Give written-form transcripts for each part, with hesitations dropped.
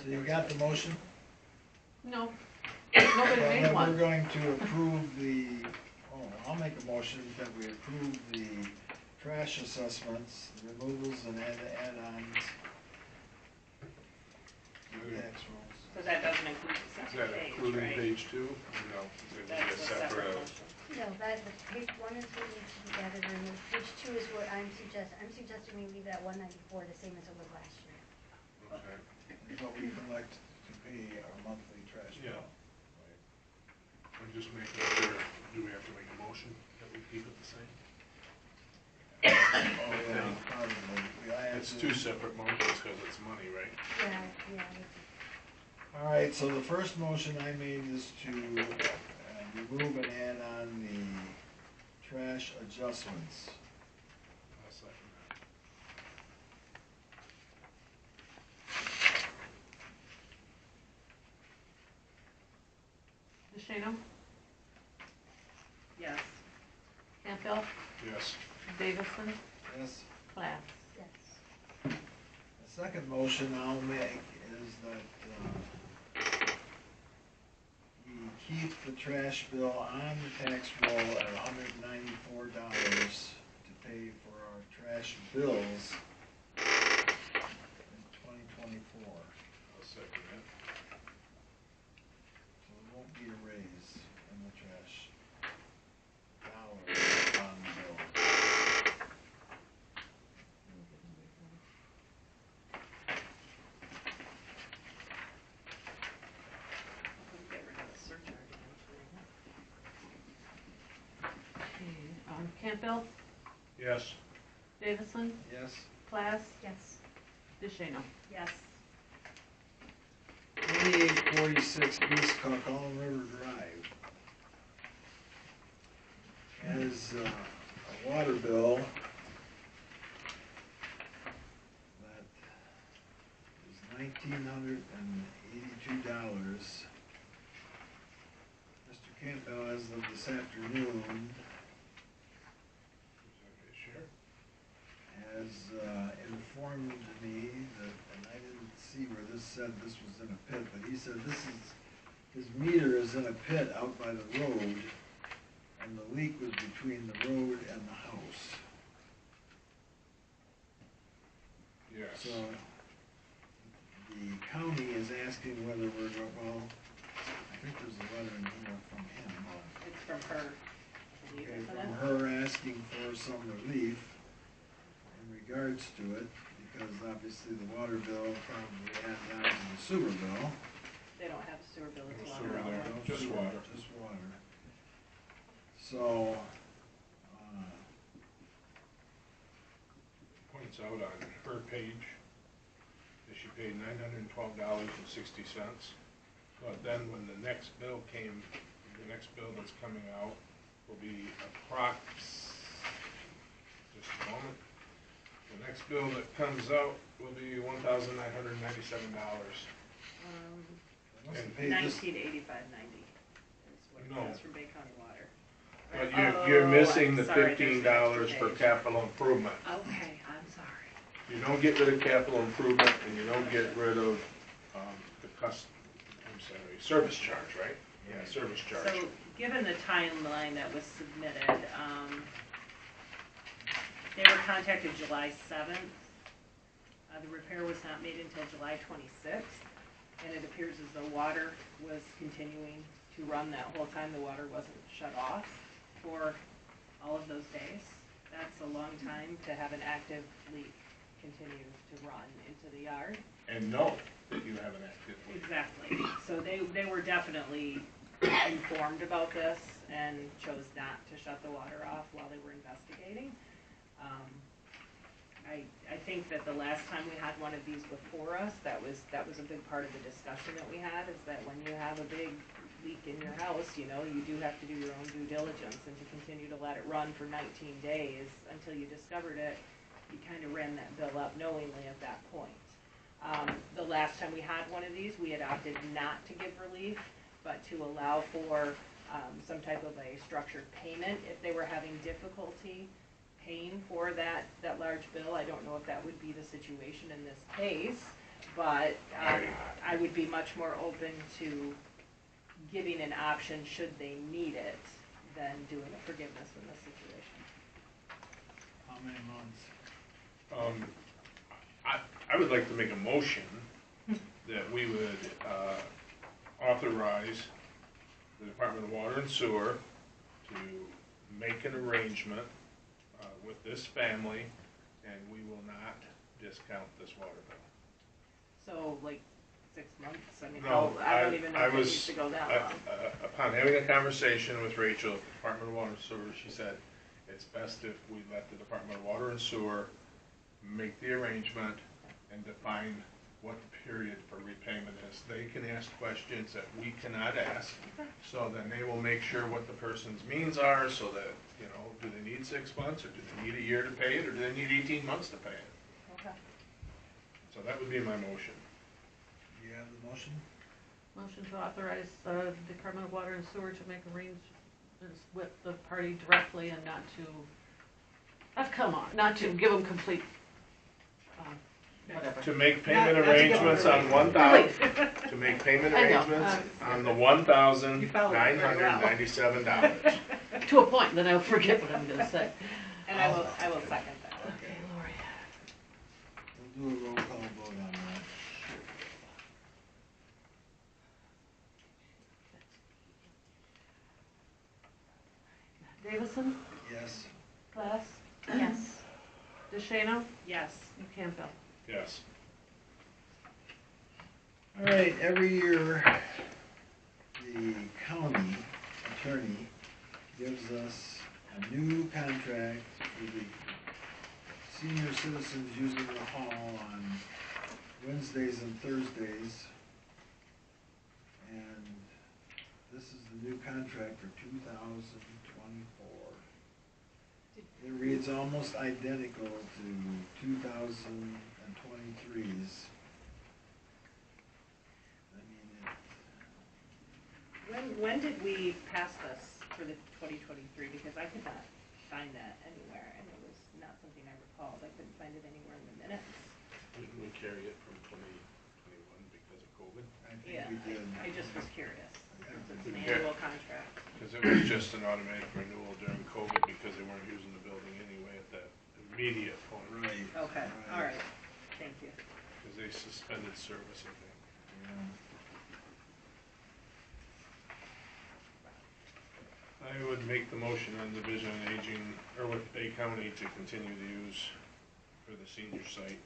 what So they you were got the supposed to motion? do. No, nobody Well, made then we're one. going to approve I'll make a motion that we approve the trash assessments, removals and add-ons to the tax rolls. So that doesn't include the Is second that page, including right? page 2? No, it That's would a be a separate separate. motion. No, the page one is what needs to be added and removed. Page two is what I'm suggesting we leave that 194 the same as it was last year. Okay. But we collect to pay our monthly trash Yeah. bill. I'm just making sure, do we have to make a motion that we keep it the same? Oh, yeah, probably. It's two separate motions because it's money, right? Yeah. All right, so the first motion I made is to remove and add on the trash adjustments. I'll second that. DeShano? Yes. Campbell? Yes. Davison? Yes? Class? Yes. The second motion I'll make is that we keep the trash bill on the tax roll at $194 to pay for our trash bills in 2024. I'll second that. So there won't be a raise in the trash dollars on the bill. Get rid of the surcharge eventually. Campbell? Yes. Davison? Yes? Class? Yes. DeShano? Yes. 2846 East Coquitlam River Drive. Has a water bill that is $1,982. Mr. Campbell, as of this afternoon, Okay, sure. has informed me that, and I didn't see where this said this was in a pit, but he said his meter is in a pit out by the road, and the leak was between the road and the house. Yes. So the county is asking whether we're going, well, I think there's a letter in here from him. It's from her, I believe, Okay, isn't from it? her asking for some relief in regards to it, because obviously the water bill probably adds on to the sewer bill. They don't have a sewer bill, it's No water. sewer there. No Just sewer, water. Just water. So, Points out on her page that she paid $912.60. But then when the next bill came, the next bill that's coming out will be just a moment. The next bill that comes out will be $1,997. I must have paid this, 1985.90 is what No. it says for Bay County Water. But Oh, you're missing I'm the sorry, there's an $15 extra for page. capital improvement. Okay, I'm sorry. You don't get rid of capital improvement, and you don't get rid of service charge, right? Yeah, service charge. So, given the timeline that was submitted, they were contacted July 7th. The repair was not made until July 26th, and it appears as though water was continuing to run that whole time. The water wasn't shut off for all of those days. That's a long time to have an active leak continue to run into the yard. And know that you have an active leak. Exactly. So they were definitely informed about this and chose not to shut the water off while they were investigating. I think that the last time we had one of these before us, that was a big part of the discussion that we had, is that when you have a big leak in your house, you know, you do have to do your own due diligence, and to continue to let it run for 19 days until you discovered it, you kind of ran that bill up knowingly at that point. The last time we had one of these, we had opted not to give relief, but to allow for some type of a structured payment if they were having difficulty paying for that large bill. I don't know if that would be the situation in this case, But, I would be much more open to giving an option should they need it than doing a forgiveness in this situation. How many months? I would like to make a motion that we would authorize the Department of Water and Sewer to make an arrangement with this family, and we will not discount this water bill. So, like, 6 months, I mean, No, I don't even know I if it was- needs to go that long. Upon having a conversation with Rachel, Department of Water and Sewer, she said, it's best if we let the Department of Water and Sewer make the arrangement and define what the period for repayment is. They can ask questions that we cannot ask, so then they will make sure what the person's means are, so that, you know, do they need 6 months, or do they need a year to pay it, or do they need 18 months to pay it? Okay. So that would be my motion. Do you have the motion? Motion to authorize the Department of Water and Sewer to make arrangements with the party directly and not to, come on, not to give them complete, whatever. To make payment Not to give them arrangements on relief. 1,000, to make payment I know, arrangements on the You followed it very well. $1,997. To a point, then I'll forget what I'm gonna say. And I will second that. Okay, Lori. We'll do a roll call vote on that. Davison, Yes. Glass, Yes. DeShano, Yes. and Campbell. Yes. All right, every year, the county attorney gives us a new contract for the senior citizens using the hall on Wednesdays and Thursdays. And this is the new contract for 2024. It reads almost identical to 2023's. When did we pass this for the 2023? Because I could not find that anywhere, and it was not something I recalled. I couldn't find it anywhere in the minutes. Didn't we carry it from 2021 because of COVID? I think Yeah, we did. I just was curious. Since it's an Okay. annual contract. Because it was just an automatic renewal during COVID because they weren't using the building anyway at that immediate point. Right. Okay, all right. Thank you. Because they suspended service, I think. Yeah. I would make the motion on Division on Aging, or with Bay County to continue to use for the senior site.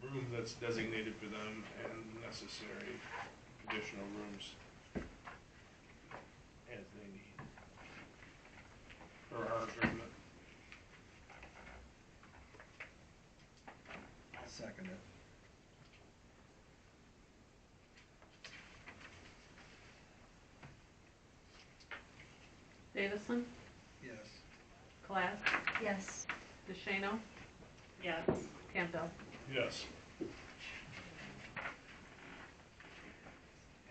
The room that's designated for them and necessary additional rooms as they need. For our agreement. I'll second it. Davison, Yes. Glass, Yes. DeShano, Yes. Campbell. Yes.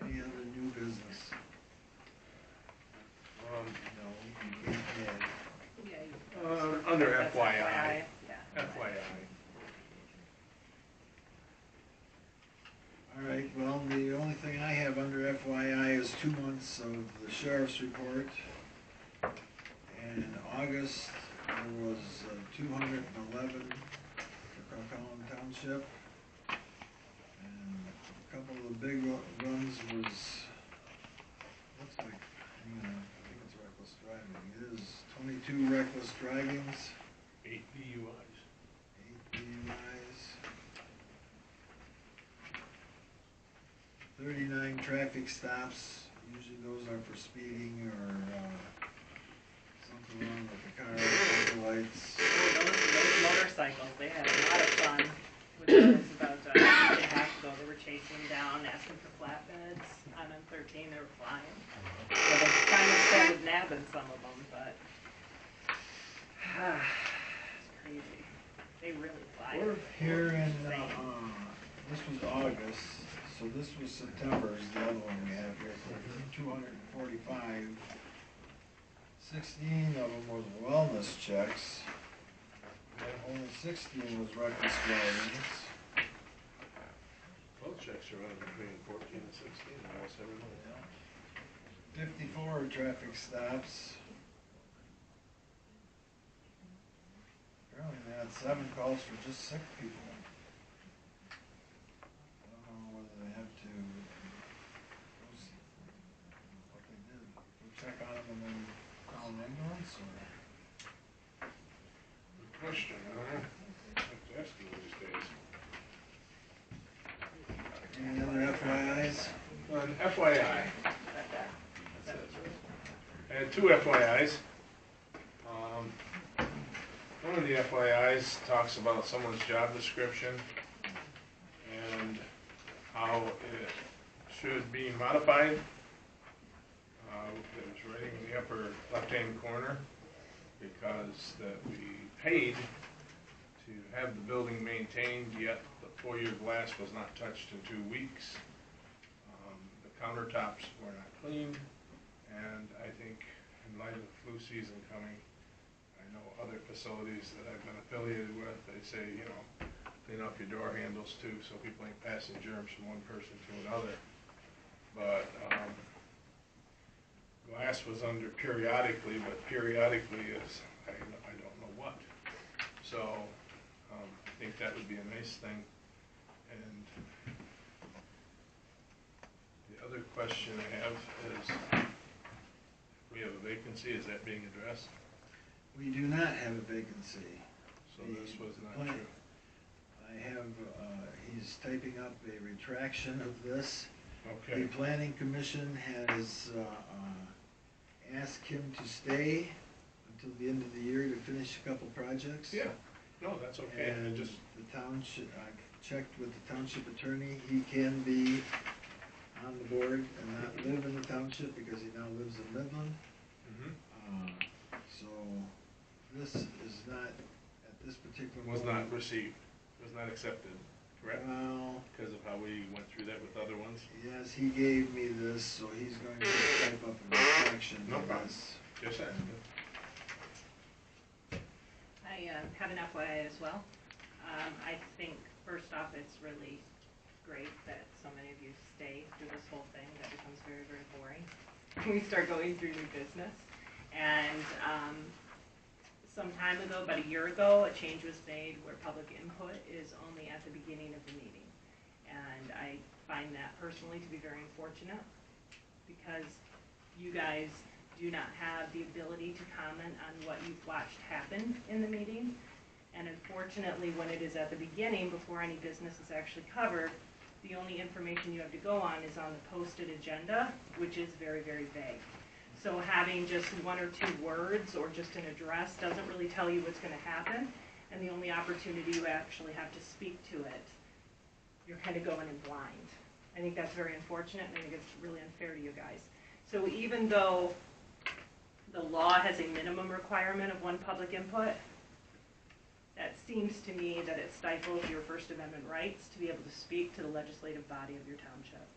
Any other new business? No, you can't add. Yeah. you- Under that's FYI. Yeah. FYI. All right, well, the only thing I have under FYI is 2 months of the sheriff's report. And in August, there was 211 for Coquitlam Township. And a couple of the big ones was, looks like, hang on, I think it's reckless driving. It is 22 reckless drivings, 8 DUIs. 8 DUIs, 39 traffic stops. Usually those are for speeding or something wrong with the car, lights. Oh, those motorcycles, they had a lot of fun. Which was about a week and a half ago, they were chasing them down, asking for flatbeds on M13, they were flying. So they kind of started nabbing some of them, but it's crazy. They really fly. We're here in, this was August, so this was September is the other one we have here, so 245. 16 of them was wellness checks. Only 16 was reckless driving. checks are running between 14 and 16 almost every month. 54 traffic stops. Apparently they had 7 calls for just sick people. I don't know whether they have to, what they did, go check on them and then call an ambulance, or? Good question, I don't know. I have to ask you these days. Any other FYIs? An FYI. I had 2 FYIs. One of the FYIs talks about someone's job description and how it should be modified. It was right in the upper left-hand corner, because that we paid to have the building maintained, yet the foyer glass was not touched in 2 weeks. The countertops were not cleaned, and I think in light of the flu season coming, I know other facilities that I've been affiliated with, they say, you know, clean up your door handles too, so people ain't passing germs from one person to another. But glass was under periodically, but periodically is, I don't know what. So I think that would be a nice thing. And the other question I have is, we have a vacancy, is that being addressed? We do not have a vacancy. So this was not Plan- true. I have, he's typing up a retraction of this. Okay, The planning commission has asked him to stay until the end of the year to finish a couple projects. yeah, no, that's okay, I And just, the township, I've checked with the township attorney, he can be on the board and not live in the township because he now lives in Midland. mhm, So this is not, at this particular was moment. not received, was not accepted, correct? Well, Because of how we went through that with other ones? yes, he gave me this, so he's going to type up a retraction No of problem. this. Just asking. I have an FYI as well. I think, first off, it's really great that so many of you stay through this whole thing. That becomes very, very boring when we start going through new business. And some time ago, about a year ago, a change was made where public input is only at the beginning of the meeting. And I find that personally to be very unfortunate, because you guys do not have the ability to comment on what you've watched happen in the meeting. And unfortunately, when it is at the beginning, before any business is actually covered, the only information you have to go on is on the posted agenda, which is very, very vague. So having just 1 or 2 words or just an address doesn't really tell you what's gonna happen. And the only opportunity you actually have to speak to it, you're kind of going in blind. I think that's very unfortunate, and I think it's really unfair to you guys. So even though the law has a minimum requirement of 1 public input, that seems to me that it stifles your First Amendment rights to be able to speak to the legislative body of your township.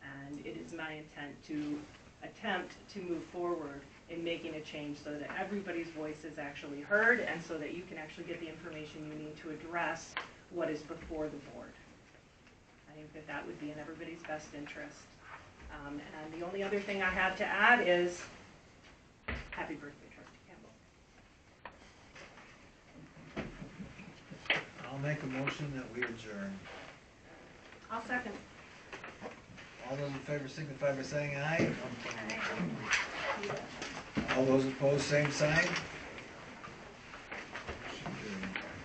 And it is my intent to attempt to move forward in making a change so that everybody's voice is actually heard, and so that you can actually get the information you need to address what is before the board. I think that that would be in everybody's best interest. And the only other thing I have to add is, happy birthday, Trustee Campbell. I'll make a motion that we adjourn. I'll second. All those in favor signify by saying aye. All those opposed, same sign.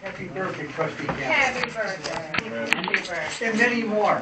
Happy birthday, Trustee Campbell. Happy birthday. And many more.